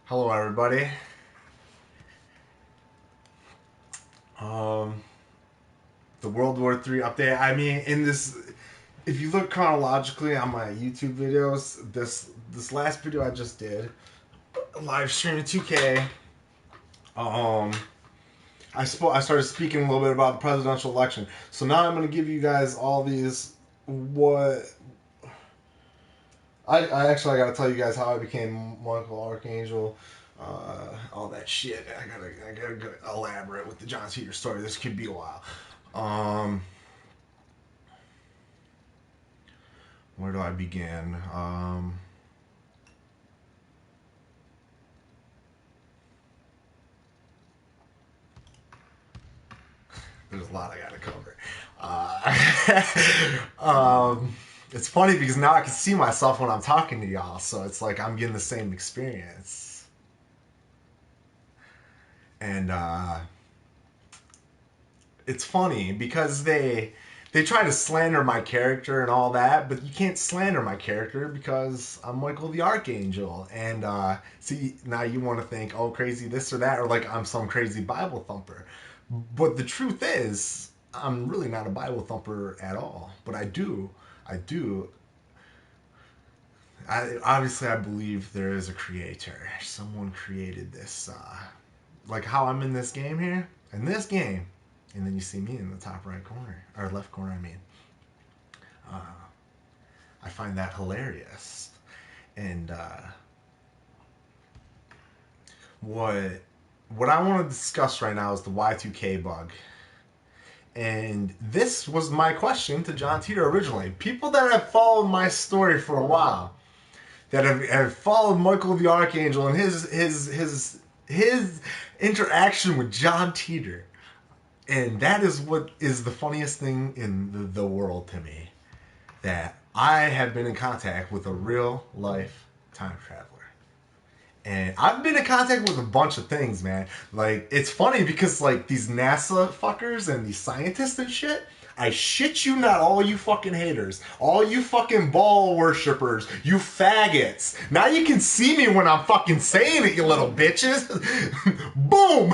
Hello, everybody. Um, the World War III update. I mean, in this, if you look chronologically on my YouTube videos, this last video I just did, live streaming 2K. I started speaking a little bit about the presidential election. So now I'm going to give you guys all these. What I actually got to tell you guys how I became Michael ArkAngel. All that shit. I gotta go elaborate with the John Titor story. This could be a while. Where do I begin? There's a lot I gotta cover. It's funny because now I can see myself when I'm talking to y'all, so it's like I'm getting the same experience. And it's funny because they try to slander my character and all that, but you can't slander my character because I'm Michael the ArkAngel. And see, now you want to think, oh, crazy this or that, or like I'm some crazy Bible thumper. But the truth is, I'm really not a Bible thumper at all. But I do. Obviously, I believe there is a creator. Someone created this. Like how I'm in this game here. In this game. And then you see me in the top right corner. Or left corner, I mean. I find that hilarious. And what I want to discuss right now is the Y2K bug. And this was my question to John Titor originally. People that have followed my story for a while, that have followed Michael the ArkAngel and his interaction with John Titor. And that is what is the funniest thing in the world to me. That I have been in contact with a real life time traveler. And I've been in contact with a bunch of things, man. Like, it's funny because, like, these NASA fuckers and these scientists and shit, I shit you not, all you fucking haters, all you fucking ball worshippers, you faggots. Now you can see me when I'm fucking saying it, you little bitches. Boom!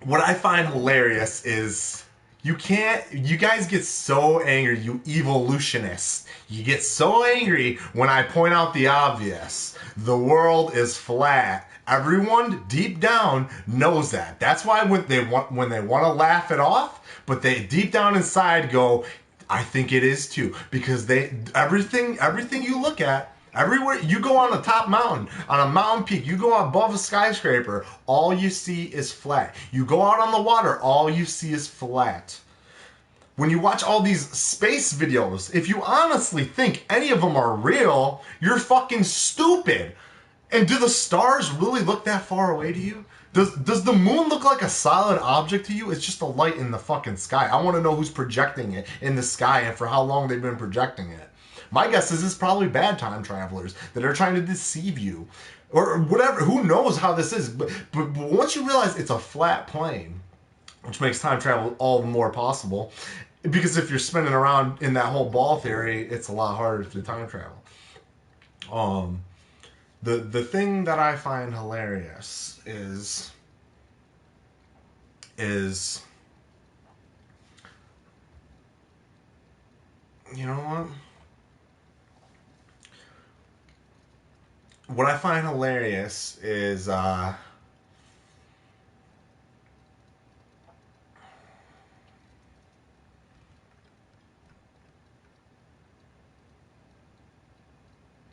What I find hilarious is you guys get so angry, you evolutionists. You get so angry when I point out the obvious. The world is flat. Everyone deep down knows that. That's why when they want to laugh it off, but they deep down inside go, I think it is too. Because everything you look at, everywhere you go on a top mountain, on a mountain peak, you go above a skyscraper, all you see is flat. You go out on the water, all you see is flat. When you watch all these space videos, if you honestly think any of them are real, you're fucking stupid. And do the stars really look that far away to you? Does the moon look like a solid object to you? It's just a light in the fucking sky. I want to know who's projecting it in the sky and for how long they've been projecting it. My guess is it's probably bad time travelers that are trying to deceive you. Or whatever. Who knows how this is. But once you realize it's a flat plane, which makes time travel all the more possible, because if you're spinning around in that whole ball theory, it's a lot harder to time travel. The thing that I find hilarious is you know what? What I find hilarious is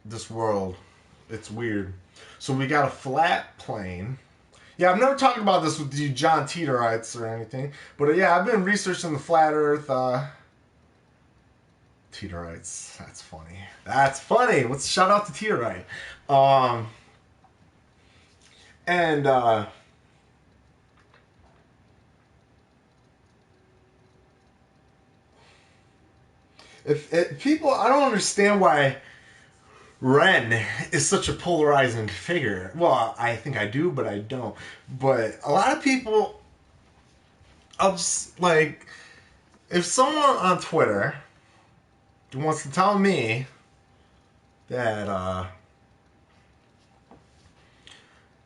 this world. It's weird. So we got a flat plane. Yeah, I've never talked about this with you John Titorites or anything, but yeah, I've been researching the flat Earth. Titorites. That's funny. That's funny. Let's shout out to Titorite. And if people, I don't understand why Ren is such a polarizing figure. Well, I think I do, but I don't. But a lot of people I'll just, like, if someone on Twitter wants to tell me that,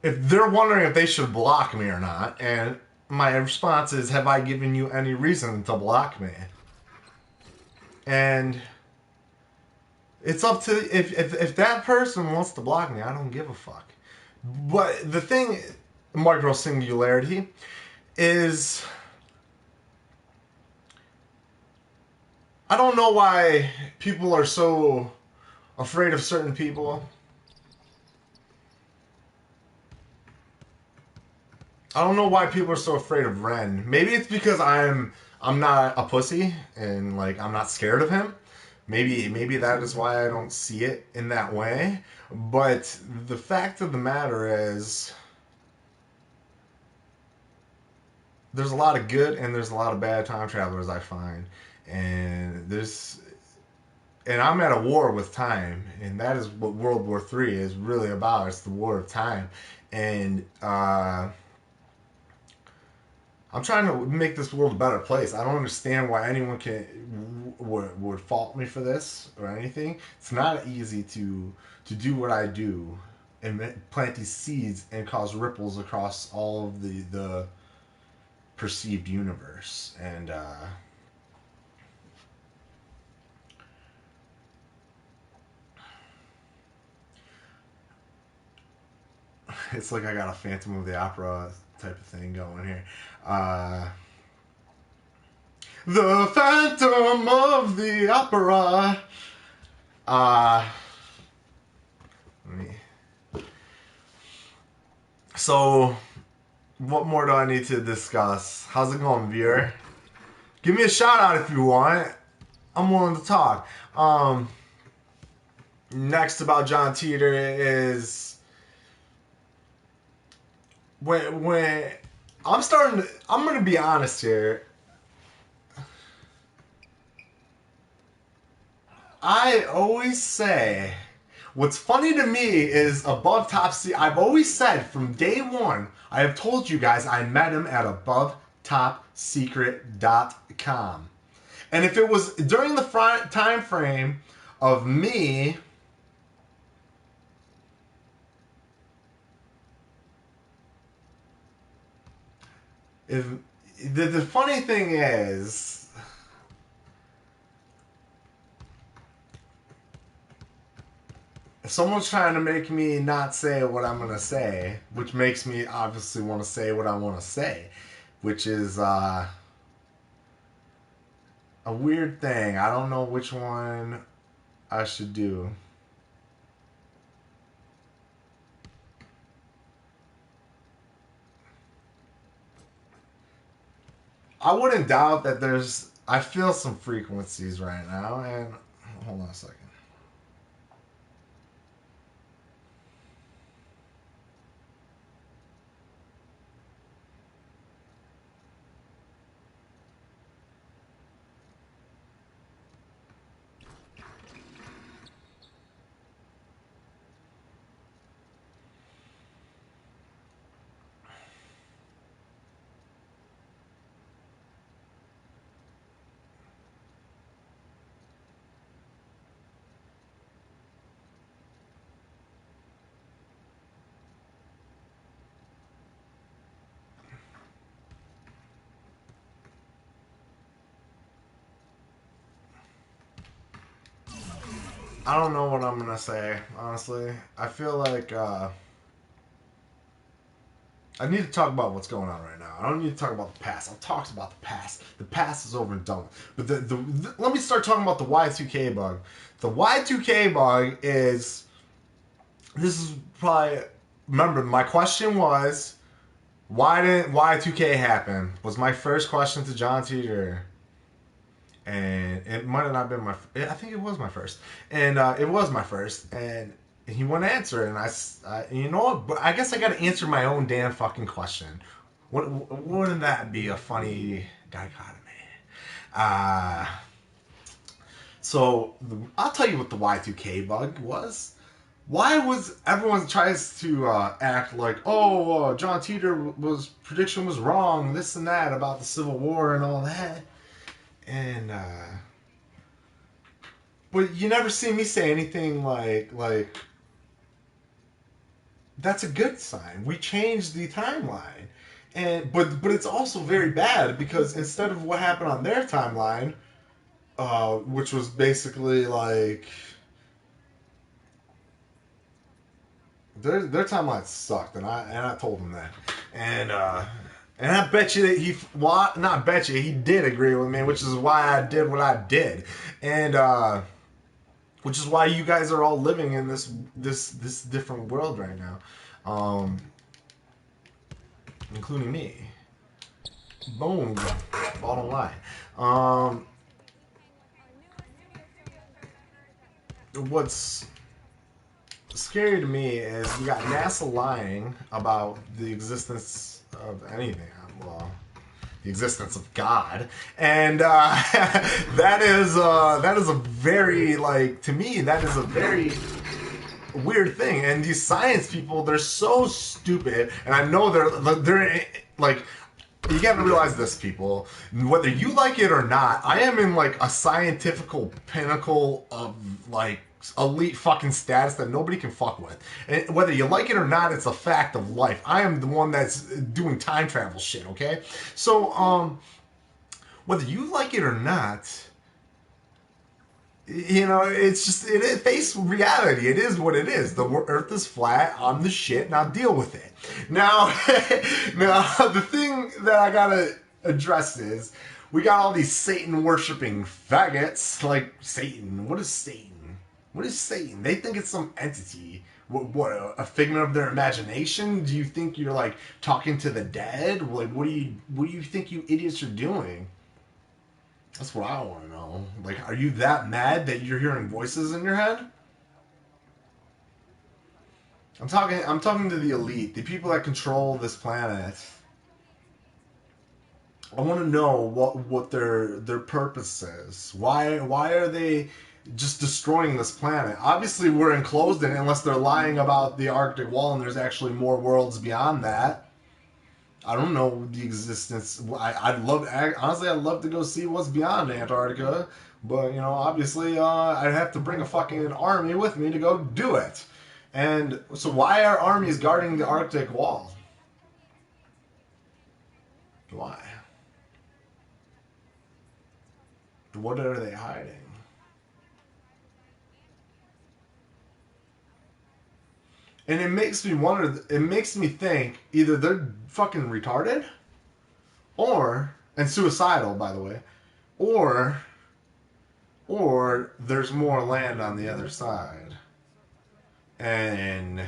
if they're wondering if they should block me or not, and my response is, have I given you any reason to block me? And it's up to, if that person wants to block me, I don't give a fuck. But the thing, micro singularity, is I don't know why people are so afraid of certain people. I don't know why people are so afraid of Ren. Maybe it's because I'm not a pussy and like I'm not scared of him. Maybe that is why I don't see it in that way. But the fact of the matter is there's a lot of good and there's a lot of bad time travelers I find. And I'm at a war with time, and that is what World War III is really about. It's the war of time. And I'm trying to make this world a better place. I don't understand why anyone would fault me for this or anything. It's not easy to do what I do and plant these seeds and cause ripples across all of the perceived universe. And it's like I got a Phantom of the Opera type of thing going here. The Phantom of the Opera. Let me. So, what more do I need to discuss? How's it going, viewer? Give me a shout out if you want. I'm willing to talk. Next about John Titor is when I'm gonna be honest here. I always say, what's funny to me is above top secret. I've always said from day one, I have told you guys I met him at abovetopsecret.com. And if it was during the time frame of me if the funny thing is, if someone's trying to make me not say what I'm going to say, which makes me obviously want to say what I want to say, which is a weird thing. I don't know which one I should do. I wouldn't doubt that I feel some frequencies right now, and hold on a second. I don't know what I'm gonna say, honestly. I feel like I need to talk about what's going on right now. I don't need to talk about the past. I've talked about the past. The past is over and done with. But let me start talking about the Y2K bug. The Y2K bug is, this is probably, remember my question was, why didn't Y2K happen? Was my first question to John Titor. And it might have not been I think it was my first. And it was my first. And he wouldn't answer. And you know what? But I guess I got to answer my own damn fucking question. Wouldn't that be a funny dichotomy? So I'll tell you what the Y2K bug was. why was everyone tries to act like, oh, John Titor was prediction was wrong, this and that about the Civil War and all that, and but you never see me say anything like that's a good sign. We changed the timeline, and but it's also very bad because instead of what happened on their timeline, which was basically like their timeline sucked, and I told him that, and and I bet you that well, not bet you, he did agree with me, which is why I did what I did, and which is why you guys are all living in this different world right now, including me. Boom, bottom line. Um, what's scary to me is you got NASA lying about the existence of anything. Well, the existence of God, and that is a very like to me that is a very weird thing. And these science people, they're so stupid, and I know they're like. You gotta realize this, people. Whether you like it or not, I am in like a scientifical pinnacle of like elite fucking status that nobody can fuck with. And whether you like it or not, it's a fact of life. I am the one that's doing time travel shit, okay? So, whether you like it or not, you know, it's just it is face reality. It is what it is. The Earth is flat. I'm the shit. Now deal with it. Now, now the thing that I gotta address is we got all these Satan worshiping faggots. Like Satan. What is Satan? What is Satan? They think it's some entity. What a figment of their imagination? Do you think you're like talking to the dead? Like what do you think you idiots are doing? That's what I want to know. Like, are you that mad that you're hearing voices in your head? I'm talking to the elite, the people that control this planet. I want to know what their purpose is. Why are they just destroying this planet? Obviously, we're enclosed in it unless they're lying about the Arctic Wall and there's actually more worlds beyond that. I don't know the existence. I'd love, honestly, I'd love to go see what's beyond Antarctica, but you know, obviously, I'd have to bring a fucking army with me to go do it. And so, why are armies guarding the Arctic wall? Why? What are they hiding? And it makes me wonder. It makes me think either they're fucking retarded, or and suicidal, by the way, or there's more land on the other side. And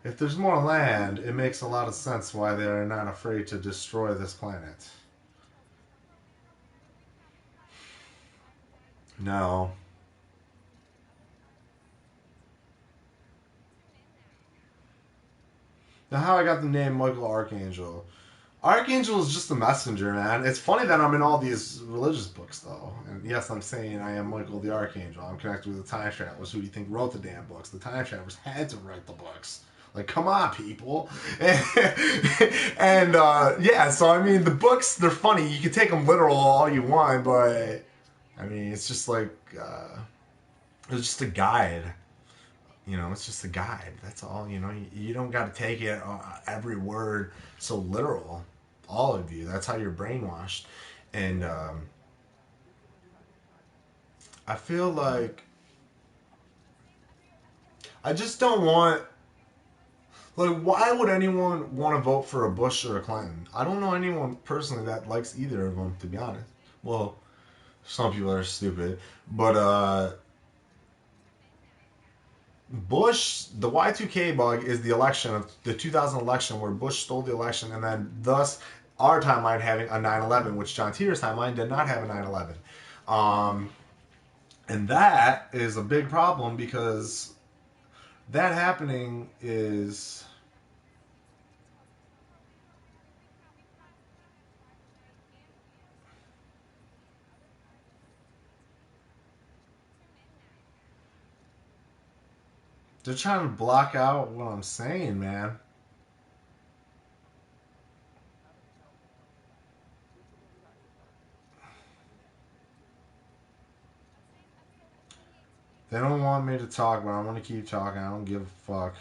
if there's more land, it makes a lot of sense why they're not afraid to destroy this planet. No. Now, how I got the name Michael ArkAngel. ArkAngel is just a messenger, man. It's funny that I'm in all these religious books, though. And yes, I'm saying I am Michael the ArkAngel. I'm connected with the time travelers. Who do you think wrote the damn books? The time travelers had to write the books. Like, come on, people. And yeah, so I mean, the books, they're funny. You can take them literal all you want, but I mean, it's just like, it's just a guide. You know, it's just a guide. That's all. You know, you don't got to take it every word so literal. All of you. That's how you're brainwashed. And I feel like I just don't want. Like, why would anyone want to vote for a Bush or a Clinton? I don't know anyone personally that likes either of them, to be honest. Well, some people are stupid, but Bush, the Y2K bug is the election of the 2000 election where Bush stole the election, and then thus our timeline having a 9/11, which John Titor's timeline did not have a 9/11. Um, and that is a big problem because that happening is. They're trying to block out what I'm saying, man. They don't want me to talk, but I want to keep talking. I don't give a fuck.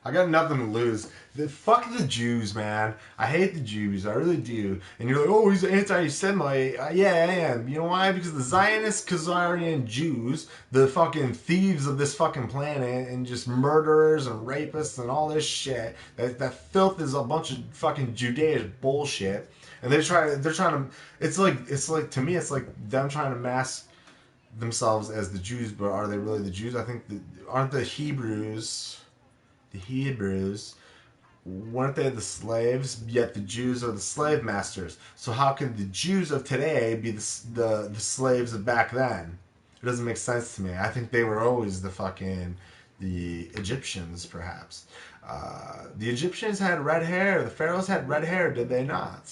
I got nothing to lose. Fuck the Jews, man. I hate the Jews. I really do. And you're like, oh, he's anti-Semite. Yeah, I am. You know why? Because the Zionist, Khazarian Jews, the fucking thieves of this fucking planet, and just murderers and rapists and all this shit. That filth is a bunch of fucking Judaish bullshit. And they're trying to. It's like to me, it's like them trying to mask themselves as the Jews, but are they really the Jews? I think aren't the Hebrews, weren't they the slaves? Yet the Jews are the slave masters. So how can the Jews of today be the slaves of back then? It doesn't make sense to me. I think they were always the Egyptians, perhaps. The Egyptians had red hair. The pharaohs had red hair, did they not?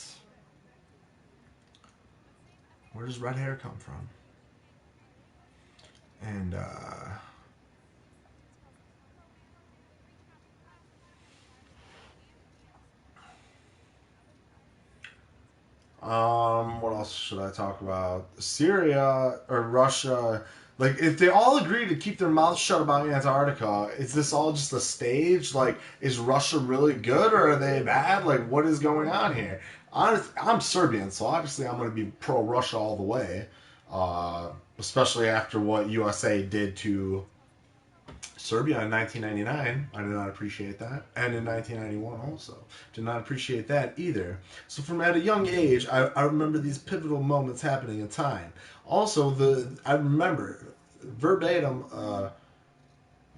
Where does red hair come from? And what else should I talk about? Syria or Russia? Like, if they all agree to keep their mouths shut about Antarctica, is this all just a stage? Like, is Russia really good or are they bad? Like, what is going on here? I'm Serbian, so obviously I'm going to be pro Russia all the way, especially after what USA did to Serbia in 1999. I did not appreciate that. And in 1991 also. Did not appreciate that either. So from at a young age, I remember these pivotal moments happening in time. Also, I remember verbatim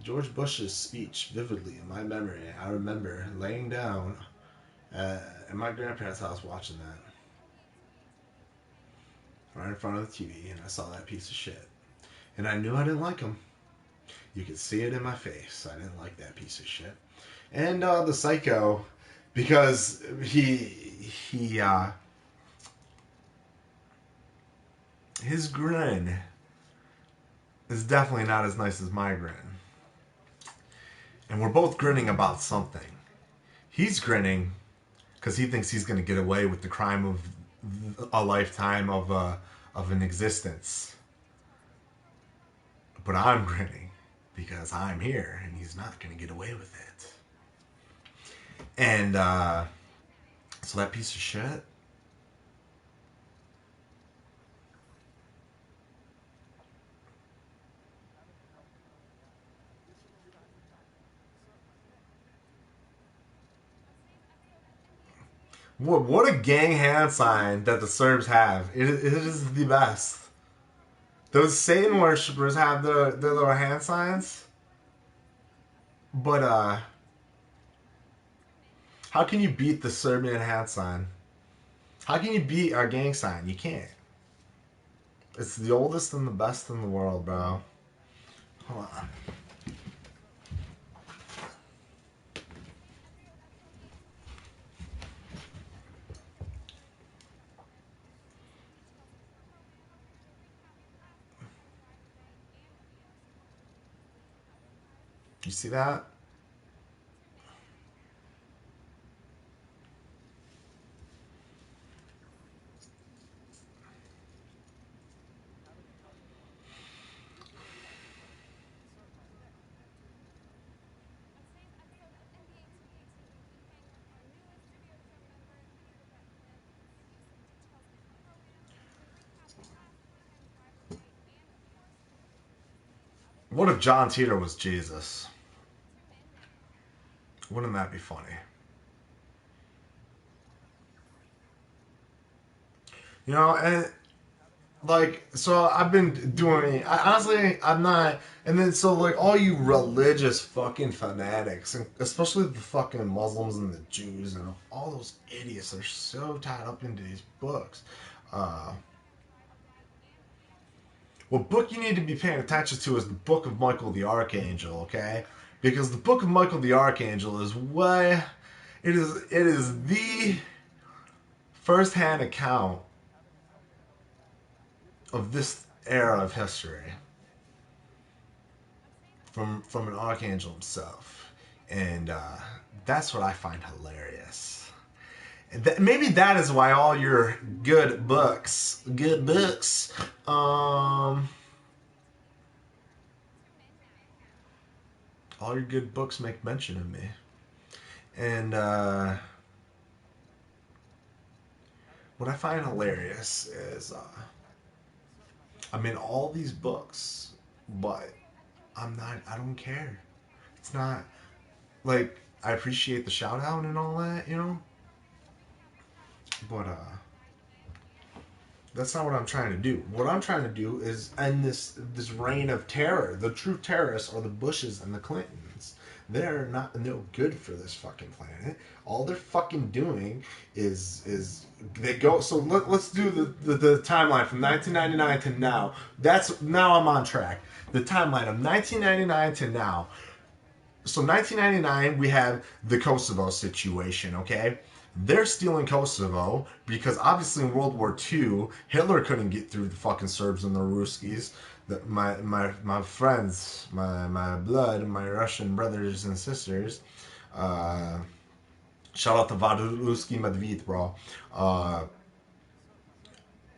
George Bush's speech vividly in my memory. I remember laying down at my grandparents' house watching that right in front of the TV, and I saw that piece of shit. And I knew I didn't like him. You could see it in my face. I didn't like that piece of shit. And the psycho, because his grin is definitely not as nice as my grin. And we're both grinning about something. He's grinning because he thinks he's going to get away with the crime of a lifetime of an existence. But I'm grinning because I'm here and he's not going to get away with it. And so that piece of shit. What a gang hand sign that the Serbs have. It is the best. Those Satan worshippers have their little hand signs. But how can you beat the Serbian hand sign? How can you beat our gang sign? You can't. It's the oldest and the best in the world, bro. Hold on. You see that? What if John Titor was Jesus? Wouldn't that be funny? You know, and like, so I've been doing. Honestly, I'm not. And then so like all you religious fucking fanatics, and especially the fucking Muslims and the Jews and all those idiots are so tied up into these books. Uh, what book you need to be paying attention to is the Book of Michael the Archangel, okay? Because the Book of Michael the Archangel is way. It is the first-hand account of this era of history. from an ArkAngel himself, and that's what I find hilarious. Maybe that is why all your good books, all your good books make mention of me. And what I find hilarious is, I'm in all these books, but I don't care. It's not, like, I appreciate the shout out and all that, you know? But, that's not what I'm trying to do. What I'm trying to do is end this reign of terror. The true terrorists are the Bushes and the Clintons. They're not no good for this fucking planet. All they're fucking doing is they go. So let's do the timeline from 1999 to now. Now I'm on track. The timeline of 1999 to now. So 1999 we have the Kosovo situation. Okay. They're stealing Kosovo because obviously in World War II, Hitler couldn't get through the fucking Serbs and the Ruskies. My friends, my blood, my Russian brothers and sisters. Shout out to Vaduruski Medved, bro.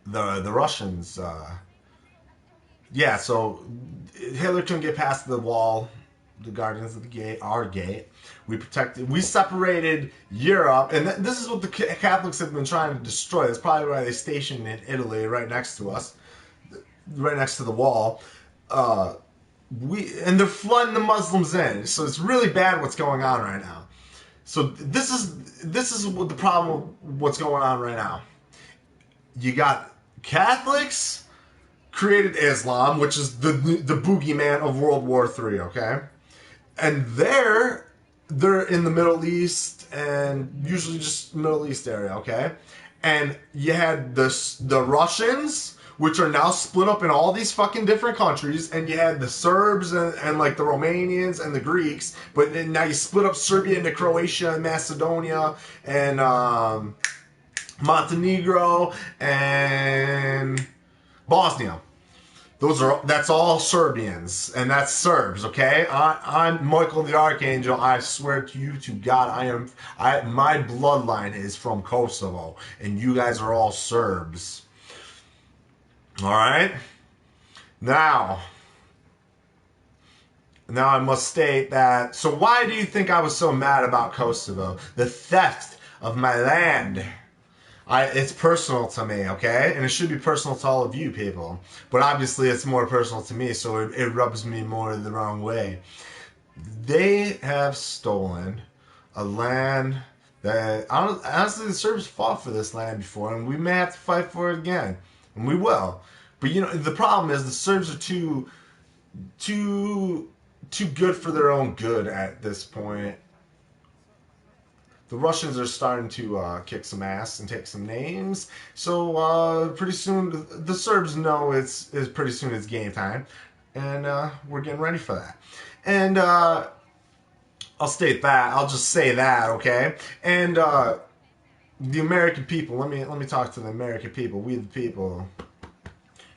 The Russians. Yeah, so Hitler couldn't get past the wall. The guardians of the gate, our gate. We separated Europe, and this is what the Catholics have been trying to destroy. That's probably why they stationed in Italy, right next to us, right next to the wall. And they're flooding the Muslims in, so it's really bad what's going on right now. So this is what the problem. What's going on right now? You got Catholics created Islam, which is the boogeyman of World War III. Okay. And they're in the Middle East and usually just Middle East area, okay? And you had the Russians, which are now split up in all these fucking different countries, and you had the Serbs and like the Romanians and the Greeks, but then now you split up Serbia into Croatia and Macedonia and Montenegro and Bosnia. That's all Serbians, and that's Serbs, okay? I'm Michael the ArkAngel. I swear to you, to God, my bloodline is from Kosovo, and you guys are all Serbs. All right? Now I must state that, so why do you think I was so mad about Kosovo? The theft of my land. It's personal to me, okay? And it should be personal to all of you people. But obviously it's more personal to me, so it rubs me more the wrong way. They have stolen a land that, honestly, the Serbs fought for this land before, and we may have to fight for it again. And we will. But, you know, the problem is the Serbs are too good for their own good at this point. The Russians are starting to kick some ass and take some names. So pretty soon, the Serbs know it's pretty soon it's game time. And we're getting ready for that. And I'll state that. I'll just say that, okay? And the American people, let me talk to the American people. We the people.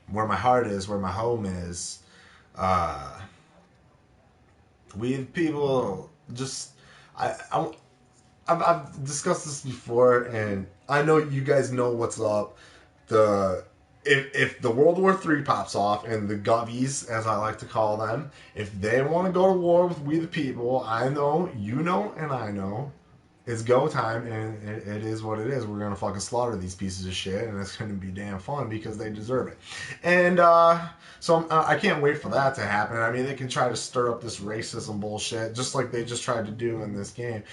Where my heart is, where my home is. We the people just... I've discussed this before, and I know you guys know what's up. If the World War III pops off, and the Govies, as I like to call them, if they want to go to war with we the people, I know, you know, and I know, it's go time, and it is what it is. We're going to fucking slaughter these pieces of shit, and it's going to be damn fun because they deserve it. And so I can't wait for that to happen. I mean, they can try to stir up this racism bullshit, just like they just tried to do in this game.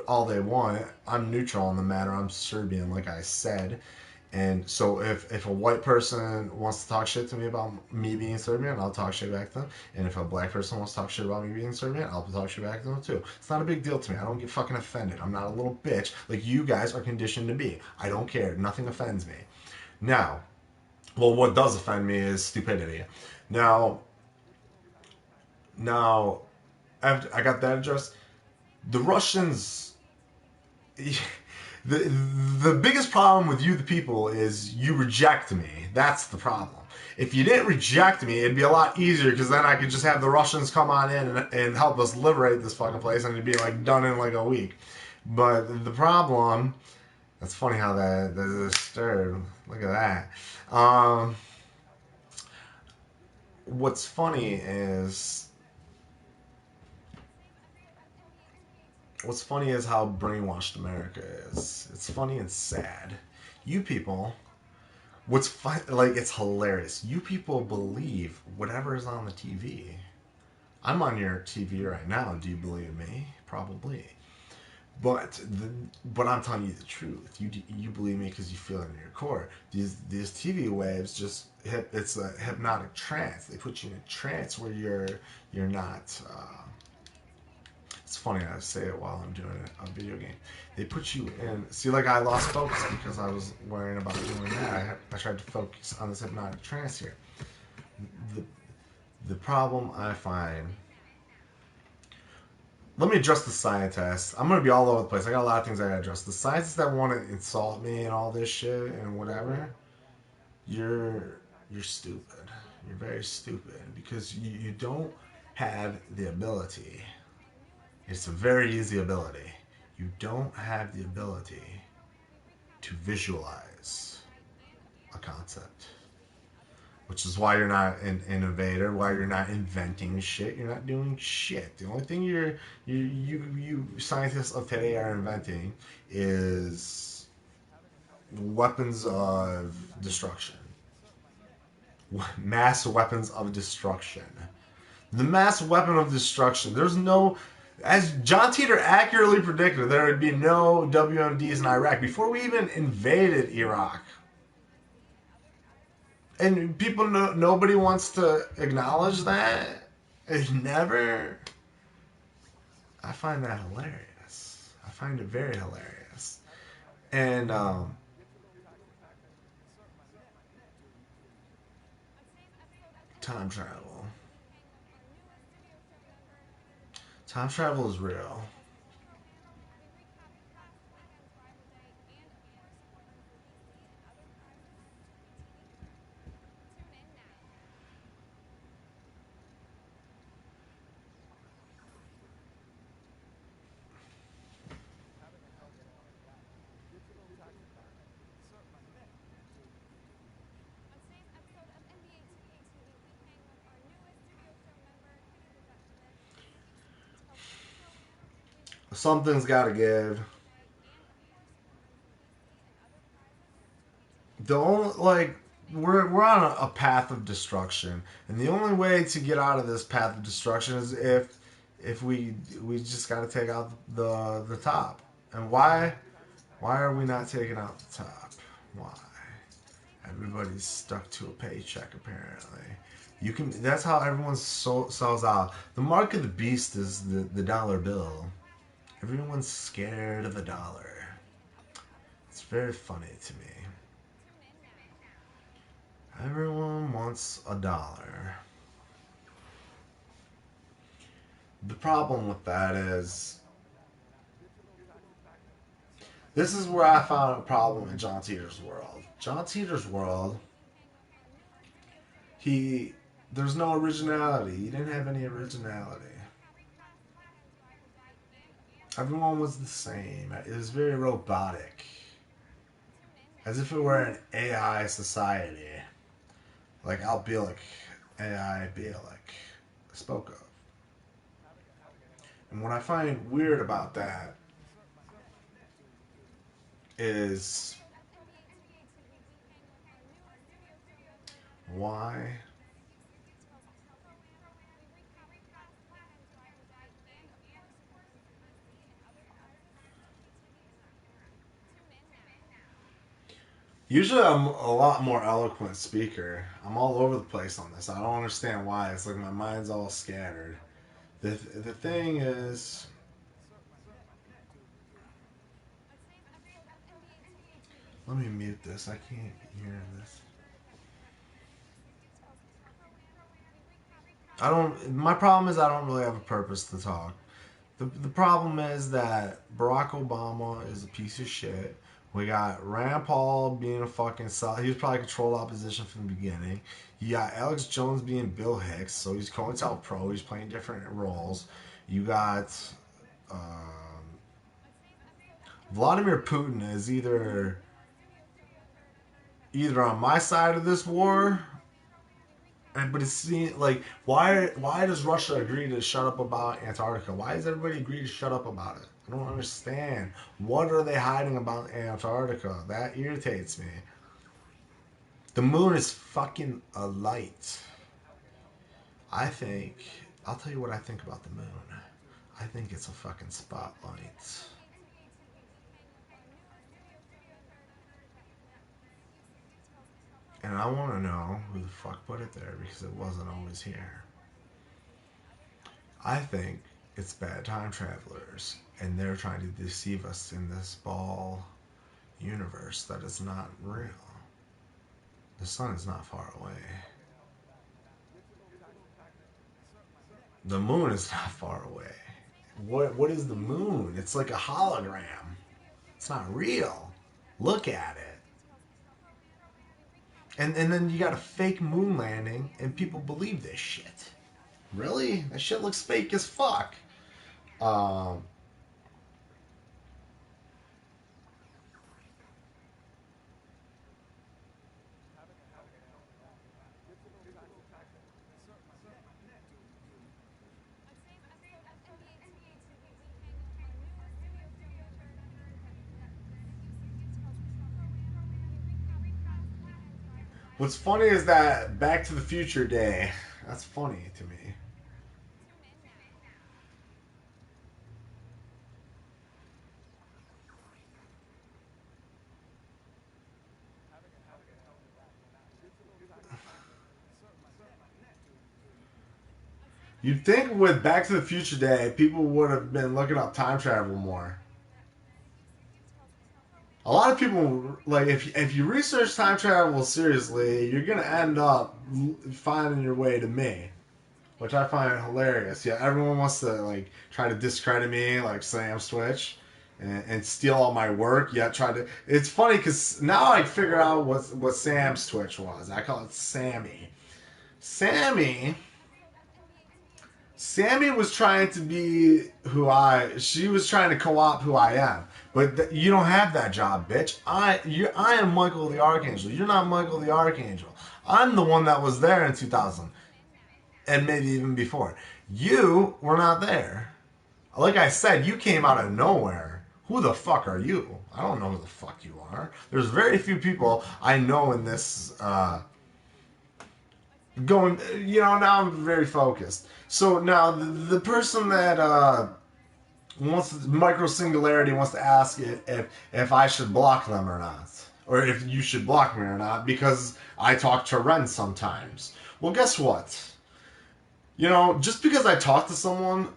All they want. I'm neutral on the matter. I'm Serbian, like I said. And so if a white person wants to talk shit to me about me being Serbian, I'll talk shit back to them. And if a black person wants to talk shit about me being Serbian, I'll talk shit back to them too. It's not a big deal to me. I don't get fucking offended. I'm not a little bitch like you guys are conditioned to be. I don't care. Nothing offends me. Now, well, what does offend me is stupidity. Now, after I got that addressed, the Russians... The biggest problem with you, the people, is you reject me. That's the problem. If you didn't reject me, it'd be a lot easier because then I could just have the Russians come on in and help us liberate this fucking place, and it'd be like done in like a week. But the problem, that's funny how that stirred. Look at that. What's funny is how brainwashed America is. It's funny and sad. You people, what's fun, like it's hilarious. You people believe whatever is on the TV. I'm on your TV right now. Do you believe me? Probably. But I'm telling you the truth. You believe me because you feel it in your core. These TV waves just it's a hypnotic trance. They put you in a trance where you're not. It's funny I say it while I'm doing a video game. They put you in. See, like I lost focus because I was worrying about doing that. I tried to focus on this hypnotic trance here. The problem I find. Let me address the scientists. I'm gonna be all over the place. I got a lot of things I gotta address. The scientists that want to insult me and all this shit and whatever, you're stupid. You're very stupid because you don't have the ability. It's a very easy ability. You don't have the ability to visualize a concept. Which is why you're not an innovator, why you're not inventing shit. You're not doing shit. The only thing you scientists of today are inventing is weapons of destruction. Mass weapons of destruction. The mass weapon of destruction. There's no, as John Titor accurately predicted, there would be no WMDs in Iraq before we even invaded Iraq. And people, nobody wants to acknowledge that. It's never. I find that hilarious. I find it very hilarious. And time travel. Time travel is real. Something's got to give. The only we're on a path of destruction, and the only way to get out of this path of destruction is if we just got to take out the top. And why are we not taking out the top? Why? Everybody's stuck to a paycheck apparently. You can. That's how everyone sells out. The mark of the beast is the dollar bill. Everyone's scared of the dollar. It's very funny to me. Everyone wants a dollar. The problem with that is, this is where I found a problem in John Titor's world. John Titor's world, there's no originality. He didn't have any originality. Everyone was the same. It was very robotic. As if it were an AI society. Like Al Bielek, AI Bielek, spoke of. And what I find weird about that is why usually I'm a lot more eloquent speaker. I'm all over the place on this. I don't understand why. It's like my mind's all scattered. The thing is, let me mute this. I can't hear this. My problem is I don't really have a purpose to talk. The problem is that Barack Obama is a piece of shit. We got Rand Paul being a fucking he was probably controlled opposition from the beginning. You got Alex Jones being Bill Hicks, so he's COINTELPRO. He's playing different roles. You got Vladimir Putin is either on my side of this war, but it's like why does Russia agree to shut up about Antarctica? Why does everybody agree to shut up about it? I don't understand. What are they hiding about Antarctica? That irritates me. The moon is fucking a light. I think I'll tell you what I think about the moon. I think it's a fucking spotlight. And I want to know who the fuck put it there because it wasn't always here. I think it's bad time travelers and they're trying to deceive us in this ball universe that is not real. The sun is not far away. The moon is not far away. What is the moon? It's like a hologram. It's not real. Look at it. And then you got a fake moon landing and people believe this shit. Really? That shit looks fake as fuck. Um, what's funny is that Back to the Future Day. That's funny to me. You'd think with Back to the Future Day, people would have been looking up time travel more. A lot of people like if you research time travel seriously, you're gonna end up finding your way to me, which I find hilarious. Yeah, everyone wants to like try to discredit me, like Sam Switch, and steal all my work. Yet try to. It's funny because now I figure out what Sam's Twitch was. I call it Sammy. Sammy Sammy was trying to be she was trying to co-opt who I am. But you don't have that job, bitch. I am Michael the Archangel. You're not Michael the Archangel. I'm the one that was there in 2000 and maybe even before. You were not there. Like I said, you came out of nowhere. Who the fuck are you? I don't know who the fuck you are. There's very few people I know in this going, now I'm very focused. So now the person that wants micro singularity wants to ask if I should block them or not, or if you should block me or not, because I talk to Ren sometimes. Well, guess what? Just because I talk to someone,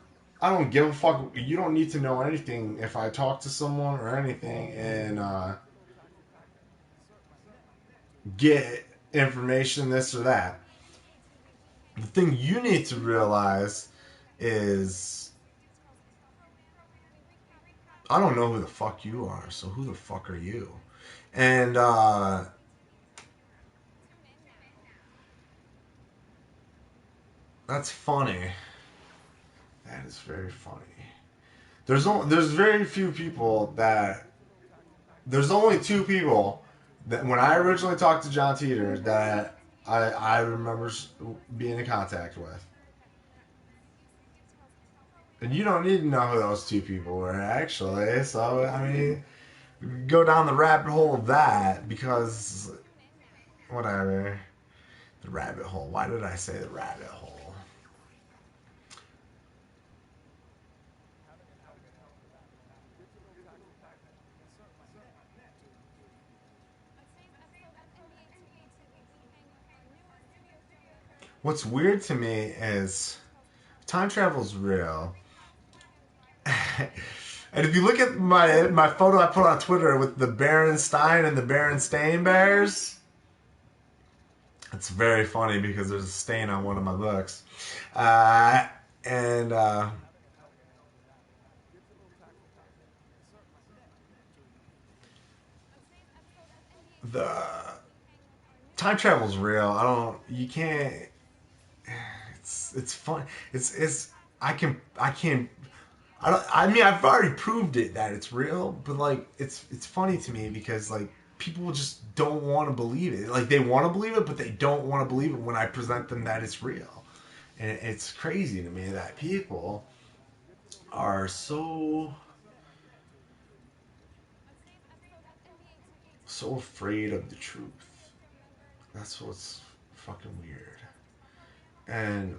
I don't give a fuck. You don't need to know anything if I talk to someone or anything and get information, this or that. The thing you need to realize is I don't know who the fuck you are, so who the fuck are you? And that's funny. That is very funny. There's very few people that there's only two people that when I originally talked to John Titor that I remember being in contact with. And you don't need to know who those two people were, actually. So, I mean, go down the rabbit hole of that because, whatever. The rabbit hole. Why did I say the rabbit hole? What's weird to me is time travel's real. And if you look at my photo I put on Twitter with the Berenstein and the Berenstain Bears, it's very funny because there's a stain on one of my books. And the time travel's real. I don't. You can't. It's fun. It's. I can. I don't. I mean, I've already proved it that it's real, but like, it's funny to me because like people just don't want to believe it. Like they want to believe it, but they don't want to believe it when I present them that it's real. And it's crazy to me that people are so afraid of the truth. That's what's fucking weird. And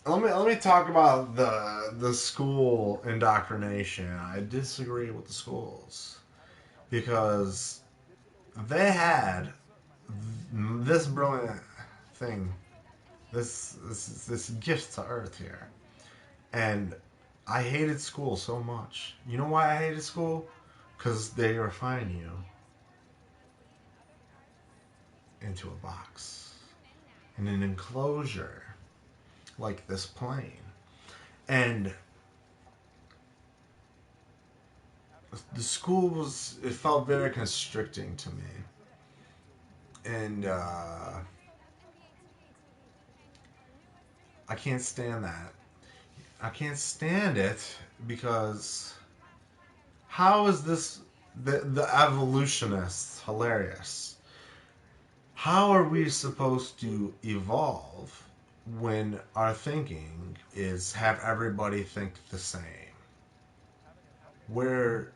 let me talk about the school indoctrination. I disagree with the schools because they had this brilliant thing, this gift to Earth here, and I hated school so much. You know why I hated school? Because they refine you into a box in an enclosure like this plane, and the school was it felt very constricting to me, and I can't stand that. I can't stand it because how is this the evolutionists hilarious? How are we supposed to evolve when our thinking is have everybody think the same? Where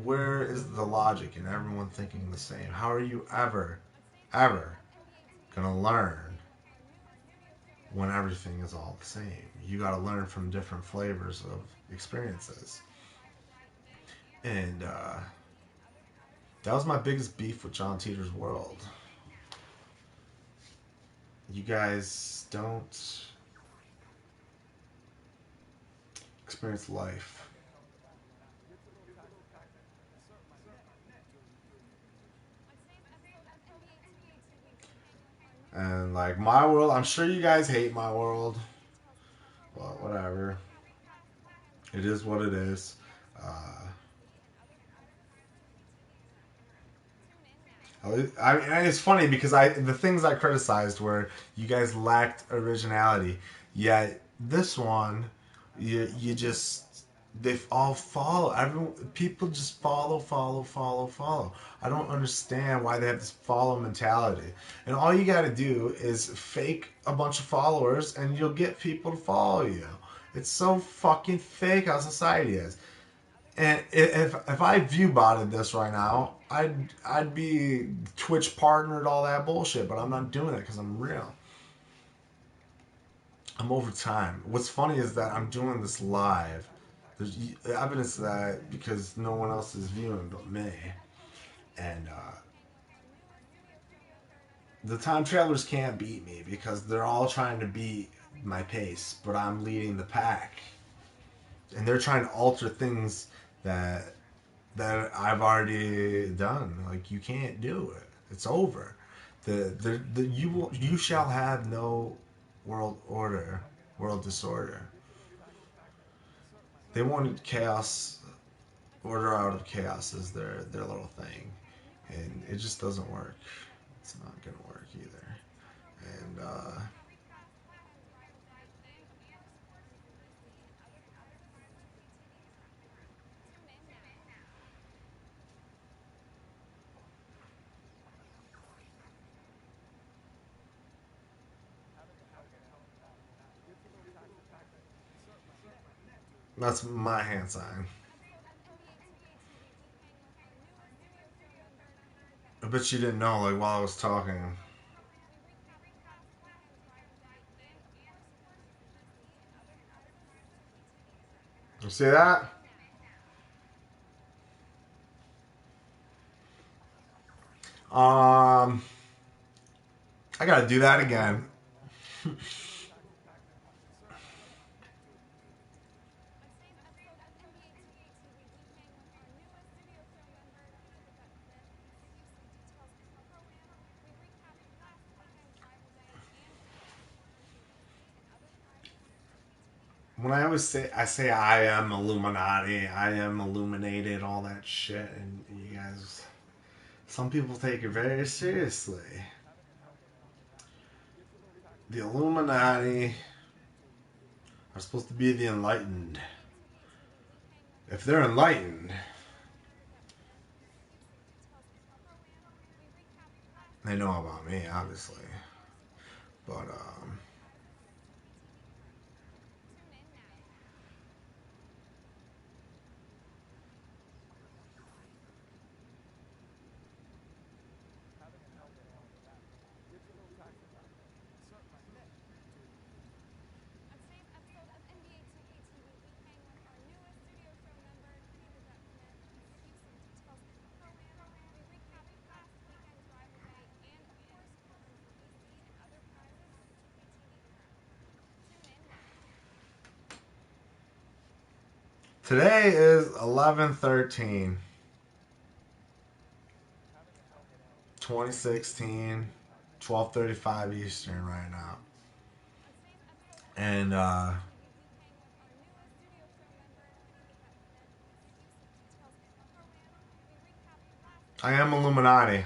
where is the logic in everyone thinking the same? How are you ever gonna learn when everything is all the same? You gotta learn from different flavors of experiences. And that was my biggest beef with John Titor's world. You guys don't experience life. And like my world, I'm sure you guys hate my world, but whatever. It is what it is. Uh, and it's funny because the things I criticized were you guys lacked originality. Yet this one, you just they all follow. Everyone, people just follow. I don't understand why they have this follow mentality. And all you got to do is fake a bunch of followers, and you'll get people to follow you. It's so fucking fake how society is. And if I view botted this right now, I'd be Twitch partnered all that bullshit. But I'm not doing it because I'm real. I'm over time. What's funny is that I'm doing this live. There's evidence of that because no one else is viewing but me. And the time travelers can't beat me because they're all trying to beat my pace, but I'm leading the pack. And they're trying to alter things that I've already done. Like you can't do it. It's over. You shall have no world order, world disorder. They wanted chaos, order out of chaos is their little thing, and it just doesn't work. It's not gonna work either. And that's my hand sign. I bet you didn't know. Like while I was talking, See that? I gotta do that again. When I always say, I say I am Illuminati, I am illuminated, all that shit, and you guys, some people take it very seriously. The Illuminati are supposed to be the enlightened. If they're enlightened, they know about me, obviously. But today is 11/13, 2016, 12:35 Eastern right now. And I am Illuminati.